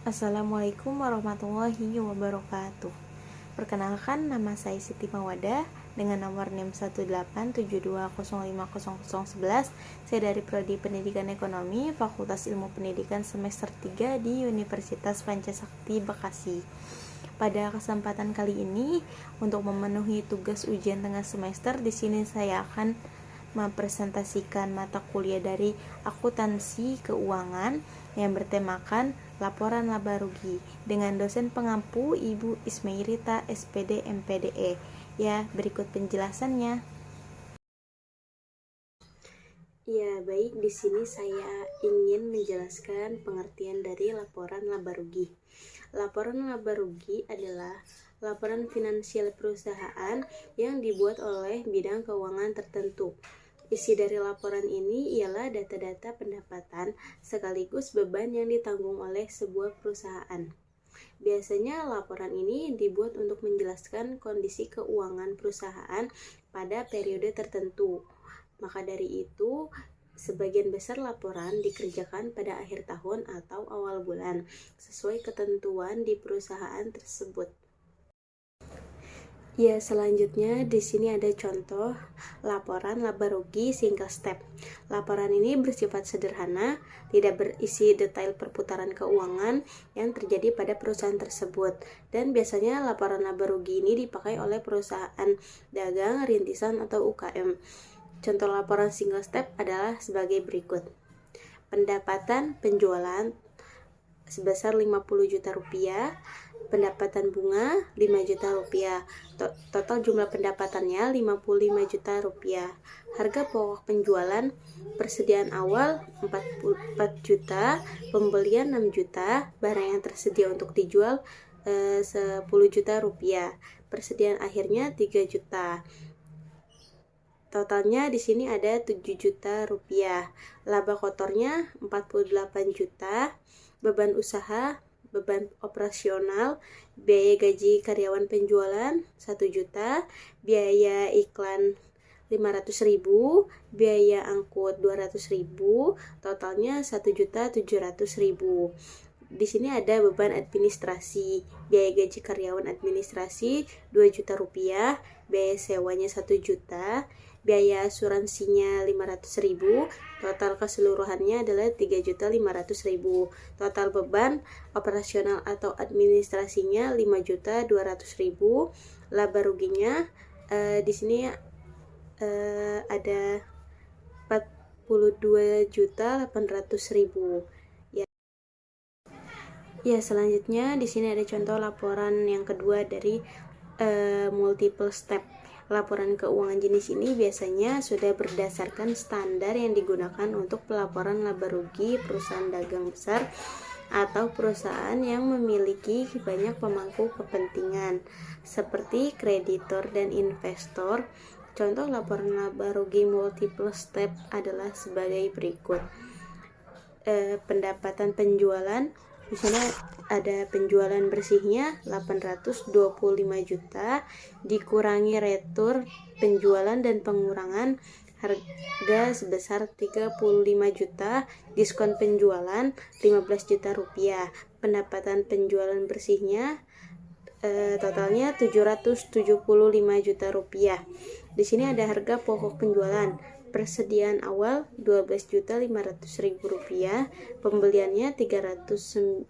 Assalamualaikum warahmatullahi wabarakatuh. Perkenalkan, nama saya Siti Mawadah dengan nomor NIM 18720500011. Saya dari Prodi Pendidikan Ekonomi, Fakultas Ilmu Pendidikan semester 3 di Universitas Pancasakti Bekasi. Pada kesempatan kali ini, untuk memenuhi tugas ujian tengah semester, di sini saya akan mempresentasikan mata kuliah dari akuntansi keuangan yang bertemakan laporan laba rugi dengan dosen pengampu Ibu Ismairita SPD MPDE. Ya, berikut penjelasannya. Ya, baik, di sini saya ingin menjelaskan pengertian dari laporan laba rugi. Laporan laba rugi adalah laporan finansial perusahaan yang dibuat oleh bidang keuangan tertentu. Isi dari laporan ini ialah data-data pendapatan sekaligus beban yang ditanggung oleh sebuah perusahaan. Biasanya laporan ini dibuat untuk menjelaskan kondisi keuangan perusahaan pada periode tertentu. Maka dari itu, sebagian besar laporan dikerjakan pada akhir tahun atau awal bulan, sesuai ketentuan di perusahaan tersebut. Ya, selanjutnya di sini ada contoh laporan laba rugi single step. Laporan ini bersifat sederhana, tidak berisi detail perputaran keuangan yang terjadi pada perusahaan tersebut. Dan biasanya laporan laba rugi ini dipakai oleh perusahaan dagang, rintisan, atau UKM. Contoh laporan single step adalah sebagai berikut. Pendapatan penjualan sebesar 50 juta rupiah, pendapatan bunga 5 juta rupiah, total jumlah pendapatannya 55 juta rupiah. Harga pokok penjualan persediaan awal 44 juta, pembelian 6 juta, barang yang tersedia untuk dijual 10 juta rupiah, persediaan akhirnya 3 juta. Totalnya di sini ada 7 juta rupiah. Laba kotornya 48 juta. Beban usaha, beban operasional, biaya gaji karyawan penjualan 1 juta, biaya iklan 500.000, biaya angkut 200.000, totalnya 1.700.000. Di sini ada beban administrasi, biaya gaji karyawan administrasi 2 juta rupiah, biaya sewanya 1 juta, biaya asuransinya 500.000, total keseluruhannya adalah 3.500.000. Total beban operasional atau administrasinya 5.200.000. Laba ruginya di sini ada 42.800.000. Ya, selanjutnya di sini ada contoh laporan yang kedua dari multiple step. Laporan keuangan jenis ini biasanya sudah berdasarkan standar yang digunakan untuk pelaporan laba rugi perusahaan dagang besar atau perusahaan yang memiliki banyak pemangku kepentingan seperti kreditor dan investor. Contoh laporan laba rugi multiple step adalah sebagai berikut. Pendapatan penjualan, di sana ada penjualan bersihnya 825 juta, dikurangi retur penjualan dan pengurangan harga sebesar 35 juta, diskon penjualan 15 juta rupiah. Pendapatan penjualan bersihnya totalnya 775 juta rupiah. Di sini ada harga pokok penjualan. Persediaan awal 12.500.000 rupiah, pembeliannya 309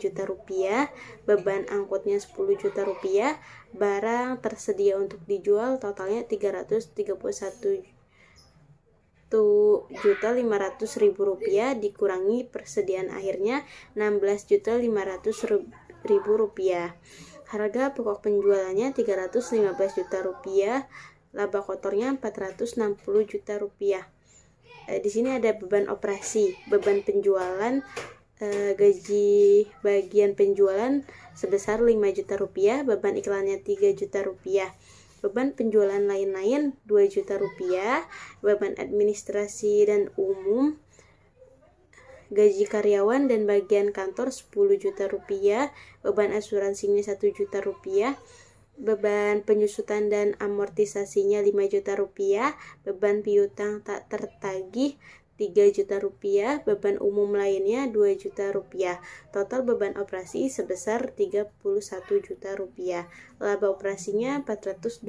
juta rupiah, beban angkutnya 10 juta rupiah, barang tersedia untuk dijual totalnya 331.500.000 rupiah, dikurangi persediaan akhirnya 16.500.000 rupiah. Harga pokok penjualannya 315 juta rupiah, laba kotornya 460 juta rupiah. Di sini ada beban operasi, beban penjualan, gaji bagian penjualan sebesar 5 juta rupiah, beban iklannya 3 juta rupiah, beban penjualan lain-lain 2 juta rupiah, beban administrasi dan umum, gaji karyawan dan bagian kantor 10 juta rupiah, beban asuransinya 1 juta rupiah, beban penyusutan dan amortisasinya 5 juta rupiah, beban piutang tak tertagih 3 juta rupiah, beban umum lainnya 2 juta rupiah. Total beban operasi sebesar 31 juta rupiah. Laba operasinya 429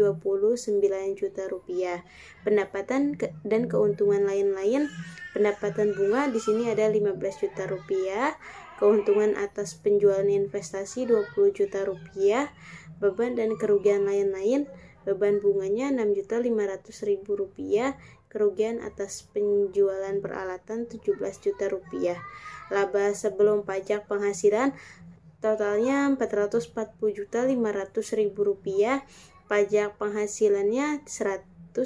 juta rupiah. Pendapatan dan keuntungan lain-lain, pendapatan bunga di sini ada 15 juta rupiah, keuntungan atas penjualan investasi 20 juta rupiah, beban dan kerugian lain-lain, beban bunganya 6.500.000 rupiah, kerugian atas penjualan peralatan 17 juta rupiah. Laba sebelum pajak penghasilan totalnya 440.500.000 rupiah, pajak penghasilannya 132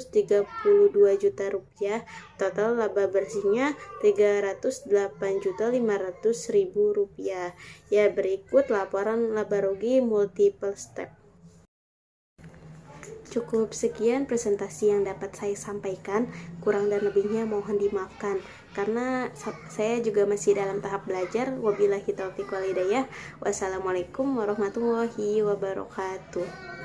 juta rupiah, total laba bersihnya 308.500.000 rupiah. Ya, berikut laporan laba rugi multiple step. Cukup sekian presentasi yang dapat saya sampaikan, kurang dan lebihnya mohon dimaafkan karena saya juga masih dalam tahap belajar. Wabillahi taufiq wal hidayah. Wassalamualaikum warahmatullahi wabarakatuh.